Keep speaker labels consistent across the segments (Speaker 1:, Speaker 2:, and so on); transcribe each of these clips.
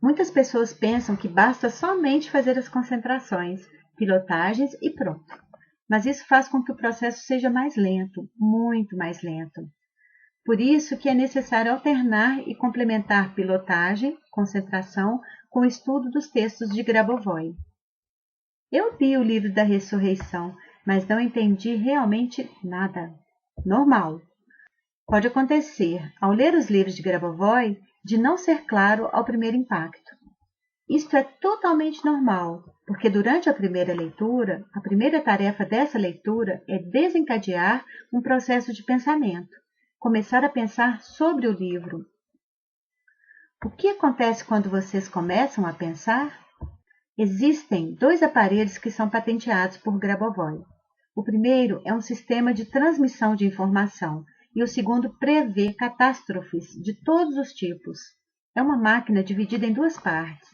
Speaker 1: Muitas pessoas pensam que basta somente fazer as concentrações, pilotagens e pronto. Mas isso faz com que o processo seja mais lento, muito mais lento. Por isso que é necessário alternar e complementar pilotagem, concentração, com o estudo dos textos de Grabovoi. Eu li o livro da ressurreição, mas não entendi realmente nada. Normal. Pode acontecer, ao ler os livros de Grabovoi, de não ser claro ao primeiro impacto. Isto é totalmente normal, porque durante a primeira leitura, a primeira tarefa dessa leitura é desencadear um processo de pensamento, começar a pensar sobre o livro. O que acontece quando vocês começam a pensar? Existem 2 aparelhos que são patenteados por Grabovoi. O primeiro é um sistema de transmissão de informação e o segundo prevê catástrofes de todos os tipos. É uma máquina dividida em 2 partes.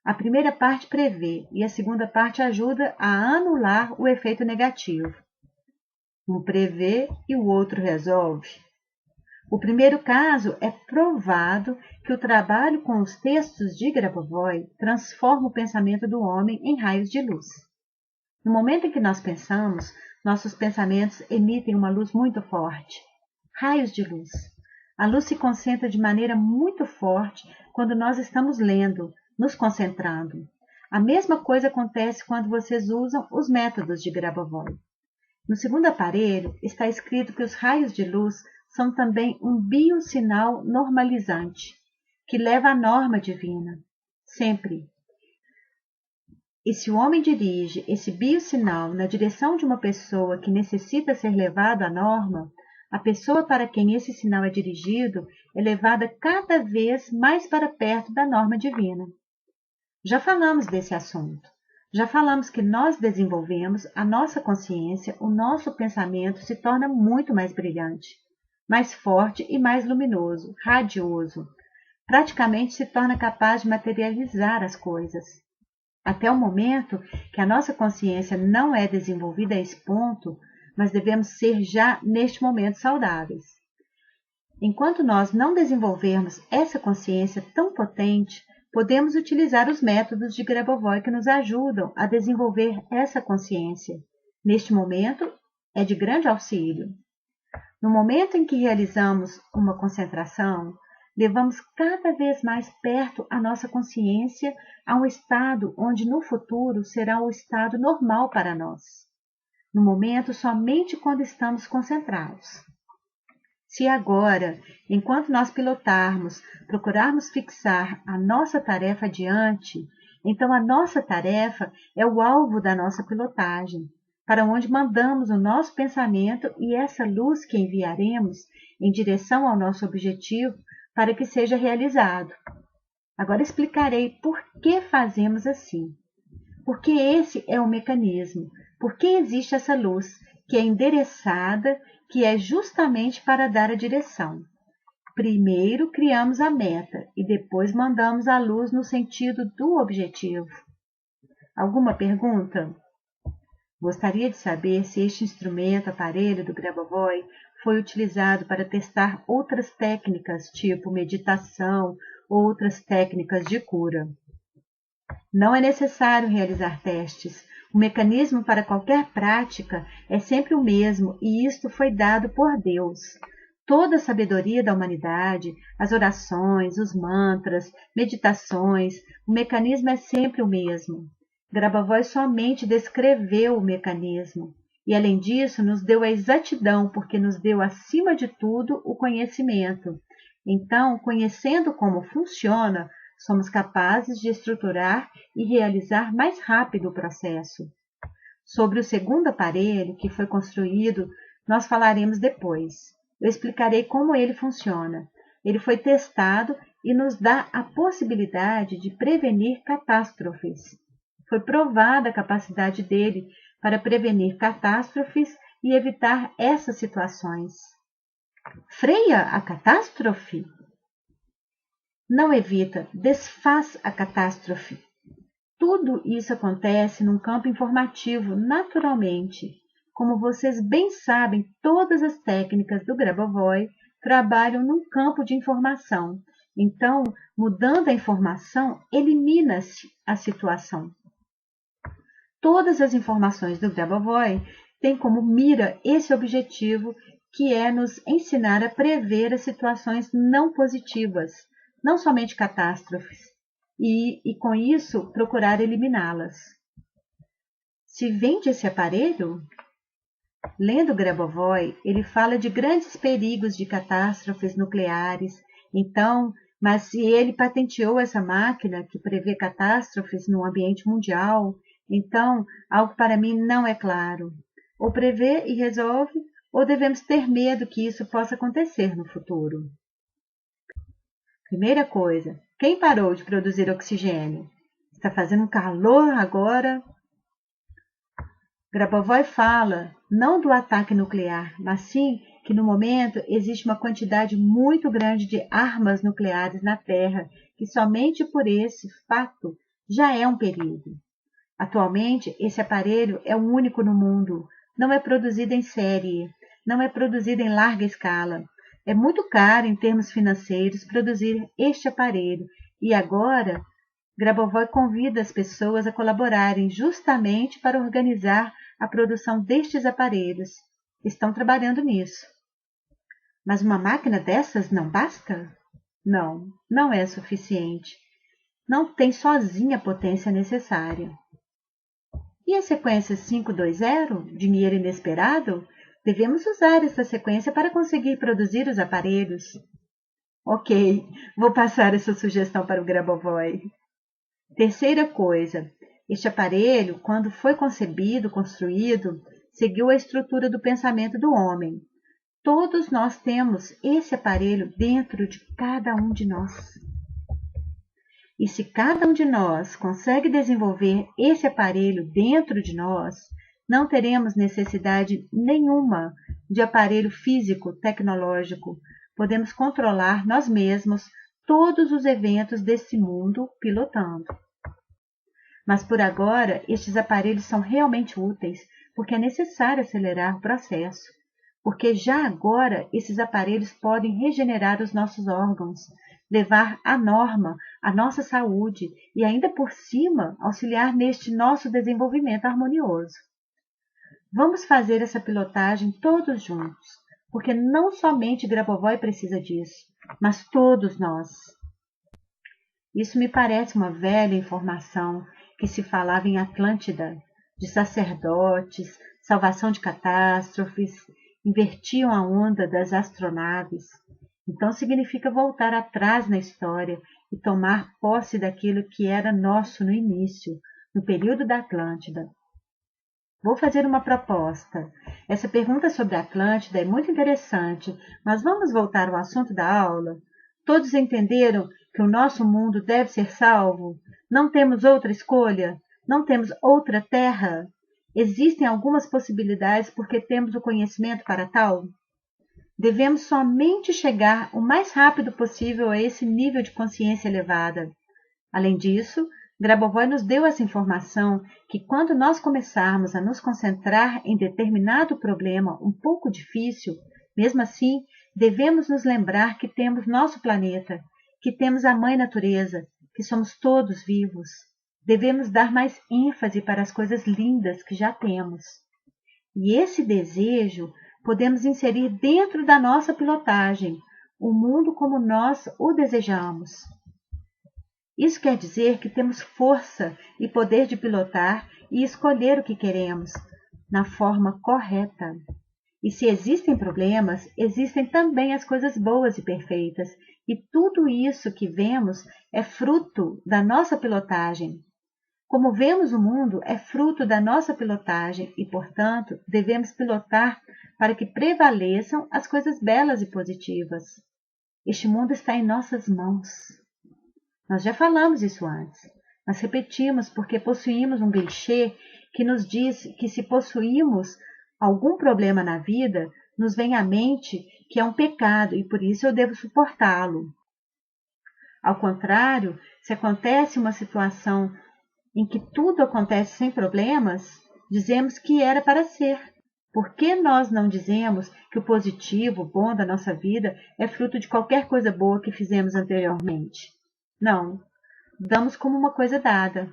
Speaker 1: A primeira parte prevê e a segunda parte ajuda a anular o efeito negativo. Um prevê e o outro resolve. O primeiro caso é provado que o trabalho com os textos de Grabovoi transforma o pensamento do homem em raios de luz. No momento em que nós pensamos, nossos pensamentos emitem uma luz muito forte. Raios de luz. A luz se concentra de maneira muito forte quando nós estamos lendo, nos concentrando. A mesma coisa acontece quando vocês usam os métodos de Grabovoi. No segundo aparelho está escrito que os raios de luz são também um biosinal normalizante, que leva à norma divina, sempre. E se o homem dirige esse biosinal na direção de uma pessoa que necessita ser levada à norma, a pessoa para quem esse sinal é dirigido é levada cada vez mais para perto da norma divina. Já falamos desse assunto. Já falamos que nós desenvolvemos a nossa consciência, o nosso pensamento se torna muito mais brilhante, mais forte e mais luminoso, radioso. Praticamente se torna capaz de materializar as coisas. Até o momento que a nossa consciência não é desenvolvida a esse ponto, mas devemos ser já neste momento saudáveis. Enquanto nós não desenvolvermos essa consciência tão potente, podemos utilizar os métodos de Grabovoi que nos ajudam a desenvolver essa consciência. Neste momento, é de grande auxílio. No momento em que realizamos uma concentração, levamos cada vez mais perto a nossa consciência a um estado onde no futuro será o estado normal para nós. No momento, somente quando estamos concentrados. Se agora, enquanto nós pilotarmos, procurarmos fixar a nossa tarefa adiante, então a nossa tarefa é o alvo da nossa pilotagem, para onde mandamos o nosso pensamento e essa luz que enviaremos em direção ao nosso objetivo para que seja realizado. Agora explicarei por que fazemos assim. Porque esse é o mecanismo, porque existe essa luz que é endereçada, que é justamente para dar a direção. Primeiro criamos a meta e depois mandamos a luz no sentido do objetivo. Alguma pergunta? Gostaria de saber se este instrumento, aparelho do Grabovoi, foi utilizado para testar outras técnicas, tipo meditação ou outras técnicas de cura. Não é necessário realizar testes. O mecanismo para qualquer prática é sempre o mesmo e isto foi dado por Deus. Toda a sabedoria da humanidade, as orações, os mantras, meditações, o mecanismo é sempre o mesmo. Grabovoi somente descreveu o mecanismo e, além disso, nos deu a exatidão, porque nos deu, acima de tudo, o conhecimento. Então, conhecendo como funciona, somos capazes de estruturar e realizar mais rápido o processo. Sobre o segundo aparelho, que foi construído, nós falaremos depois. Eu explicarei como ele funciona. Ele foi testado e nos dá a possibilidade de prevenir catástrofes. Foi provada a capacidade dele para prevenir catástrofes e evitar essas situações. Freia a catástrofe? Não evita, desfaz a catástrofe. Tudo isso acontece num campo informativo, naturalmente. Como vocês bem sabem, todas as técnicas do Grabovoi trabalham num campo de informação, Então, mudando a informação, elimina-se a situação. Todas as informações do Grabovoi têm como mira esse objetivo, que é nos ensinar a prever as situações não positivas, não somente catástrofes, e com isso procurar eliminá-las. Se vende esse aparelho, lendo Grabovoi, ele fala de grandes perigos de catástrofes nucleares. Então, mas se ele patenteou essa máquina que prevê catástrofes no ambiente mundial, então algo para mim não é claro. Ou prevê e resolve, ou devemos ter medo que isso possa acontecer no futuro. Primeira coisa, quem parou de produzir oxigênio? Está fazendo um calor agora. Grabovoi fala não do ataque nuclear, mas sim que no momento existe uma quantidade muito grande de armas nucleares na Terra, que somente por esse fato já é um perigo. Atualmente, esse aparelho é o único no mundo, não é produzido em série, não é produzido em larga escala. É muito caro em termos financeiros produzir este aparelho, e agora Grabovoi convida as pessoas a colaborarem justamente para organizar a produção destes aparelhos. Estão trabalhando nisso. Mas uma máquina dessas não basta? Não, não é suficiente. Não tem sozinha a potência necessária. E a sequência 520, dinheiro inesperado? Devemos usar essa sequência para conseguir produzir os aparelhos. Ok, vou passar essa sugestão para o Grabovoi. Terceira coisa, este aparelho, quando foi concebido, construído, seguiu a estrutura do pensamento do homem. Todos nós temos esse aparelho dentro de cada um de nós. E se cada um de nós consegue desenvolver esse aparelho dentro de nós, não teremos necessidade nenhuma de aparelho físico, tecnológico. Podemos controlar nós mesmos todos os eventos desse mundo pilotando. Mas por agora, estes aparelhos são realmente úteis, porque é necessário acelerar o processo. Porque já agora, esses aparelhos podem regenerar os nossos órgãos, levar à norma a nossa saúde e ainda por cima auxiliar neste nosso desenvolvimento harmonioso. Vamos fazer essa pilotagem todos juntos, porque não somente Grabovoi precisa disso, mas todos nós. Isso me parece uma velha informação que se falava em Atlântida, de sacerdotes, salvação de catástrofes, invertiam a onda das astronaves. Então significa voltar atrás na história e tomar posse daquilo que era nosso no início, no período da Atlântida. Vou fazer uma proposta. Essa pergunta sobre a Atlântida é muito interessante, mas vamos voltar ao assunto da aula? Todos entenderam que o nosso mundo deve ser salvo? Não temos outra escolha? Não temos outra terra? Existem algumas possibilidades porque temos o conhecimento para tal? Devemos somente chegar o mais rápido possível a esse nível de consciência elevada. Além disso, Grabovoi nos deu essa informação que quando nós começarmos a nos concentrar em determinado problema um pouco difícil, mesmo assim, devemos nos lembrar que temos nosso planeta, que temos a Mãe Natureza, que somos todos vivos. Devemos dar mais ênfase para as coisas lindas que já temos. E esse desejo podemos inserir dentro da nossa pilotagem, o mundo como nós o desejamos. Isso quer dizer que temos força e poder de pilotar e escolher o que queremos, na forma correta. E se existem problemas, existem também as coisas boas e perfeitas, e tudo isso que vemos é fruto da nossa pilotagem. Como vemos o mundo, é fruto da nossa pilotagem e, portanto, devemos pilotar para que prevaleçam as coisas belas e positivas. Este mundo está em nossas mãos. Nós já falamos isso antes, mas repetimos porque possuímos um clichê que nos diz que se possuímos algum problema na vida, nos vem à mente que é um pecado e por isso eu devo suportá-lo. Ao contrário, se acontece uma situação em que tudo acontece sem problemas, dizemos que era para ser. Por que nós não dizemos que o positivo, o bom da nossa vida é fruto de qualquer coisa boa que fizemos anteriormente? Não, damos como uma coisa dada.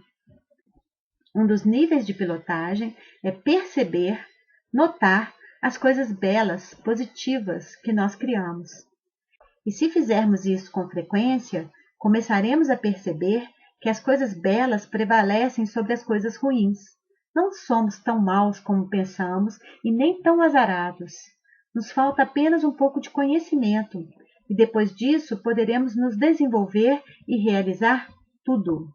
Speaker 1: Um dos níveis de pilotagem é perceber, notar as coisas belas, positivas que nós criamos. E se fizermos isso com frequência, começaremos a perceber que as coisas belas prevalecem sobre as coisas ruins. Não somos tão maus como pensamos e nem tão azarados. Nos falta apenas um pouco de conhecimento, e depois disso poderemos nos desenvolver e realizar tudo.